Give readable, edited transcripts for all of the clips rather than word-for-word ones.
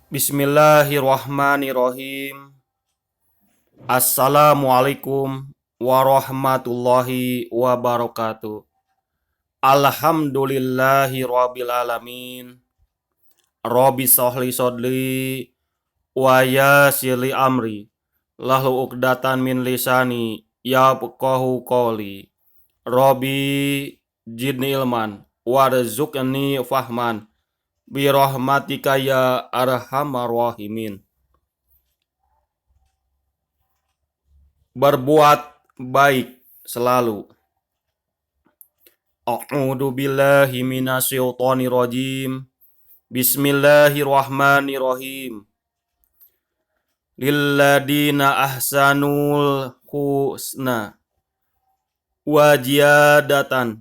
Bismillahirrahmanirrahim. Assalamualaikum warahmatullahi wabarakatuh. Alhamdulillahi rabbil alamin. Rabbi sholli sodli wa yassirli amri. Lahu uqdatan min lisani yafqahu qawli. Rabbi zidni ilman warzuqni fahman birahmatika ya arhamar rahimin. Berbuat baik selalu. A'udzu billahi minasyaitonir rajim. Bismillahirrahmanirrahim. Lilladina ahsanul husna wa ziyadatan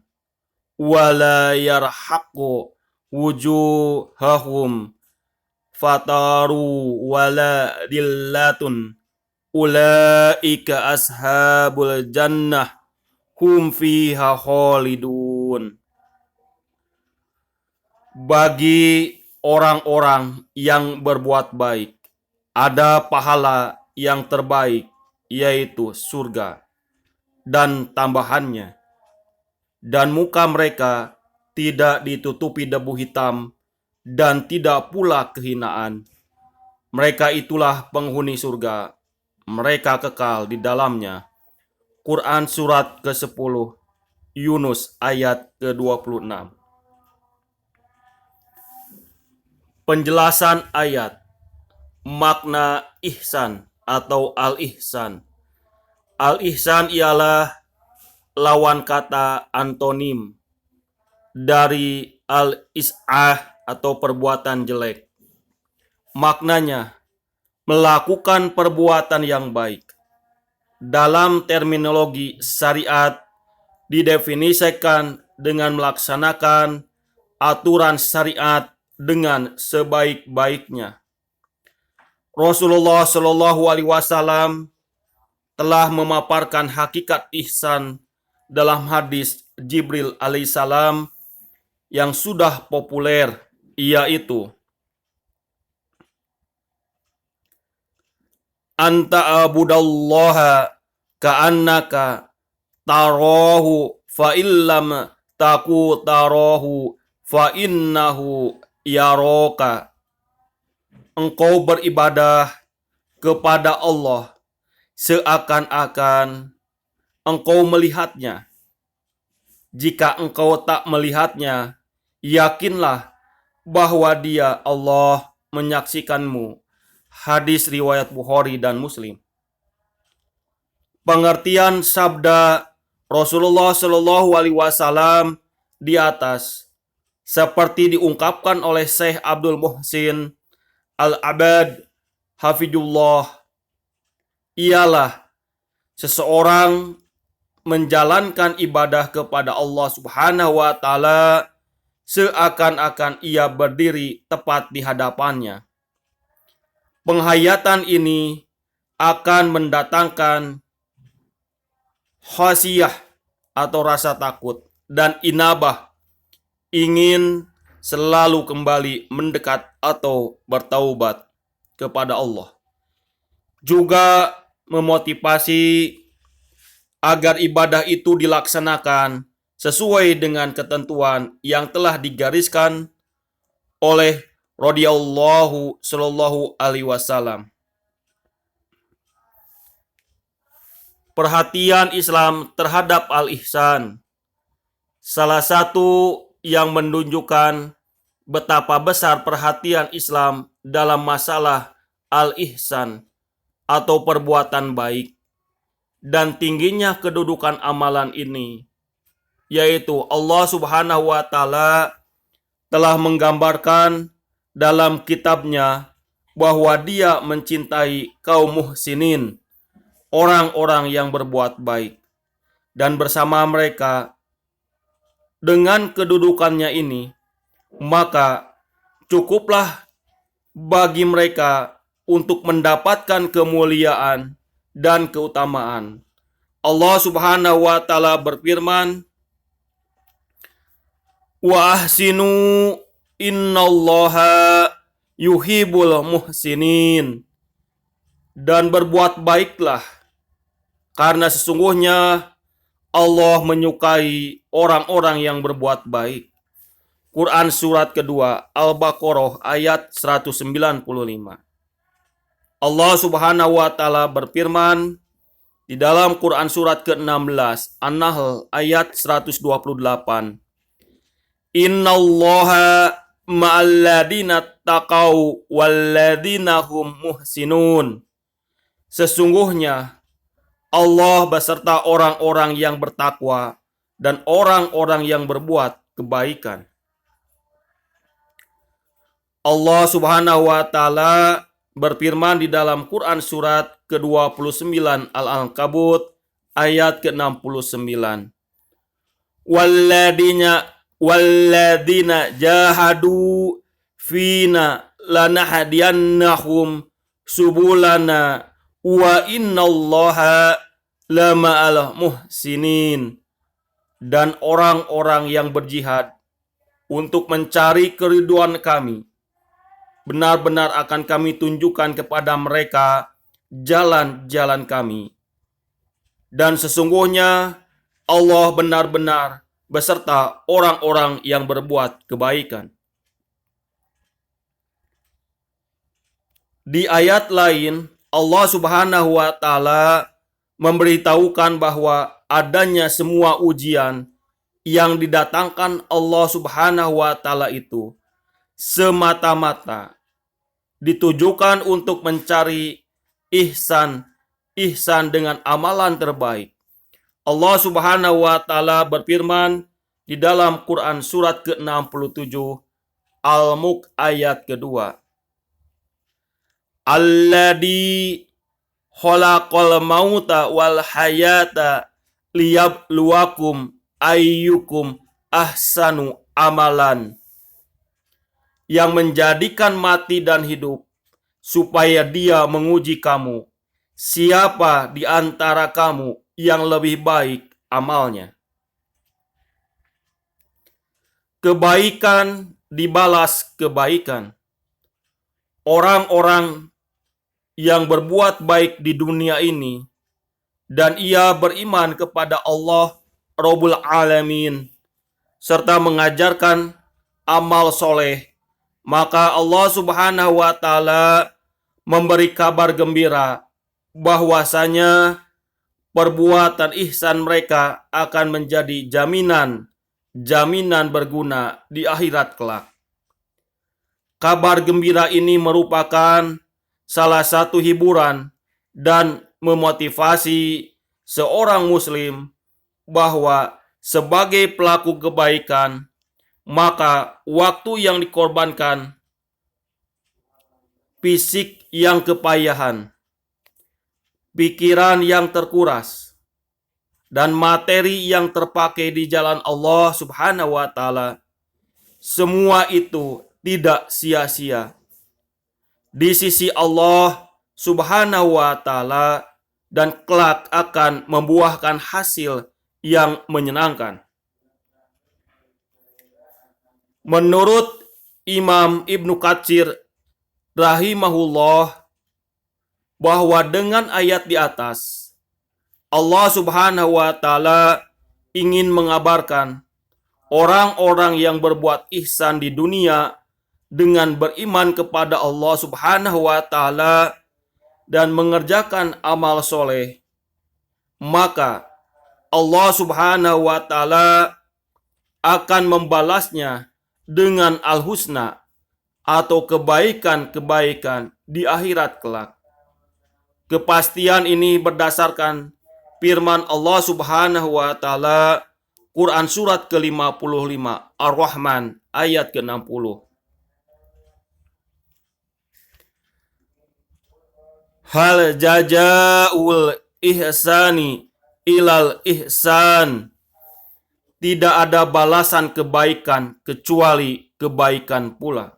wala yarhaqu wujuhahum fataru wala dillatun ulaika ashabul jannah hum fiha khalidun. Bagi orang-orang yang berbuat baik ada pahala yang terbaik, yaitu surga dan tambahannya, dan muka mereka tidak ditutupi debu hitam dan tidak pula kehinaan. Mereka itulah penghuni surga, mereka kekal di dalamnya. Quran surat ke-10 Yunus ayat ke-26. Penjelasan ayat. Makna ihsan atau al-ihsan. Al-ihsan ialah lawan kata antonim dari al-is'ah atau perbuatan jelek. Maknanya melakukan perbuatan yang baik. Dalam terminologi syariat didefinisikan dengan melaksanakan aturan syariat dengan sebaik-baiknya. Rasulullah Shallallahu Alaihi Wasallam telah memaparkan hakikat ihsan dalam hadis Jibril alaihissalam yang sudah populer, yaitu anta abudallaha ka'annaka tarahu fa illam taku tarahu fa innahu yaraka. Engkau beribadah kepada Allah seakan-akan engkau melihatnya. Jika engkau tak melihatnya, yakinlah bahwa Dia, Allah, menyaksikanmu. Hadis riwayat Bukhari dan Muslim. Pengertian sabda Rasulullah Shallallahu Alaihi Wasallam di atas seperti diungkapkan oleh Syekh Abdul Muhsin Al-Abad Hafidullah, ialah seseorang menjalankan ibadah kepada Allah Subhanahu wa Ta'ala seakan-akan ia berdiri tepat di hadapannya. Penghayatan ini akan mendatangkan khasyah atau rasa takut dan inabah, ingin selalu kembali mendekat atau bertaubat kepada Allah. Juga memotivasi agar ibadah itu dilaksanakan sesuai dengan ketentuan yang telah digariskan oleh radhiyallahu sallallahu alaihi wasallam. Perhatian Islam terhadap al-ihsan. Salah satu yang menunjukkan betapa besar perhatian Islam dalam masalah al-ihsan atau perbuatan baik dan tingginya kedudukan amalan ini, yaitu Allah Subhanahu wa Ta'ala telah menggambarkan dalam kitabnya bahwa Dia mencintai kaum muhsinin, orang-orang yang berbuat baik, dan bersama mereka. Dengan kedudukannya ini, maka cukuplah bagi mereka untuk mendapatkan kemuliaan dan keutamaan. Allah Subhanahu wa Ta'ala berfirman, wa ahsinu innallaha yuhibul muhsinin. Dan berbuat baiklah, karena sesungguhnya Allah menyukai orang-orang yang berbuat baik. Quran surat kedua, Al-Baqarah ayat 195. Allah Subhanahu wa taala berfirman di dalam Quran surat ke-16, An-Nahl ayat 128. Innallaha ma'alladina taqau walladina hum muhsinun. Sesungguhnya Allah beserta orang-orang yang bertakwa dan orang-orang yang berbuat kebaikan. Allah Subhanahu wa taala berfirman di dalam Quran surat ke-29 Al-Ankabut ayat ke-69. Walladina jahadu fina lanahdiyannahum subulana wa innallaha lama'al muhsinin. Dan orang-orang yang berjihad untuk mencari keriduan kami, benar-benar akan kami tunjukkan kepada mereka jalan-jalan kami. Dan sesungguhnya Allah benar-benar beserta orang-orang yang berbuat kebaikan. Di ayat lain, Allah Subhanahu wa taala memberitahukan bahwa adanya semua ujian yang didatangkan Allah Subhanahu wa taala itu semata-mata ditujukan untuk mencari ihsan dengan amalan terbaik. Allah Subhanahu wa taala berfirman di dalam Quran surat ke-67 Al-Mulk ayat kedua. Alladzi khalaqal mauta wal hayata liyabluwakum ayyukum ahsanu amalan. Yang menjadikan mati dan hidup supaya Dia menguji kamu, siapa di antara kamu yang lebih baik amalnya. Kebaikan dibalas kebaikan. Orang-orang yang berbuat baik di dunia ini dan ia beriman kepada Allah Rabbul Alamin serta mengajarkan amal soleh, maka Allah Subhanahu wa taala memberi kabar gembira bahwasanya perbuatan ihsan mereka akan menjadi jaminan berguna di akhirat kelak. Kabar gembira ini merupakan salah satu hiburan dan memotivasi seorang muslim bahwa sebagai pelaku kebaikan, maka waktu yang dikorbankan, fisik yang kepayahan, pikiran yang terkuras, dan materi yang terpakai di jalan Allah Subhanahu wa taala, semua itu tidak sia-sia di sisi Allah Subhanahu wa taala dan kelak akan membuahkan hasil yang menyenangkan. Menurut Imam Ibnu Katsir rahimahullah, bahwa dengan ayat di atas Allah Subhanahu wa taala ingin mengabarkan orang-orang yang berbuat ihsan di dunia dengan beriman kepada Allah Subhanahu wa taala dan mengerjakan amal soleh, maka Allah Subhanahu wa taala akan membalasnya dengan al-husna atau kebaikan-kebaikan di akhirat kelak. Kepastian ini berdasarkan firman Allah Subhanahu wa taala Quran surat ke-55 Ar-Rahman ayat ke-60. Hal jazaa'ul ihsani ilal ihsan. Tidak ada balasan kebaikan kecuali kebaikan pula.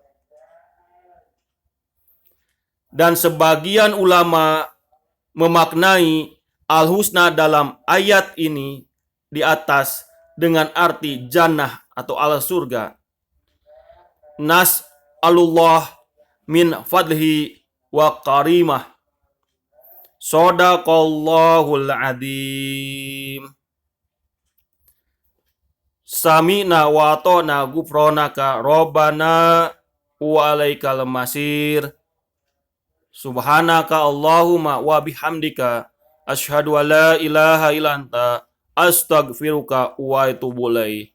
Dan sebagian ulama memaknai al-husna dalam ayat ini di atas dengan arti jannah atau al surga. Nas'alullah min fadlihi wa karimah. Shadaqallahul adzim. Sami'na wa ata'na ghufranaka rabbana wa alaikal masir. Subhanaka Allahumma wa bihamdika asyhadu an la ilaha illa anta astaghfiruka wa atubu ilaik.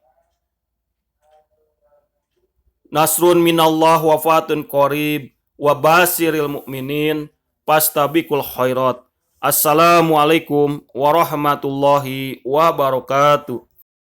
Nasrun minallah wa fatun qarib wa basiril mu'minin fastabiqul khairat. Assalamualaikum warahmatullahi wabarakatuh.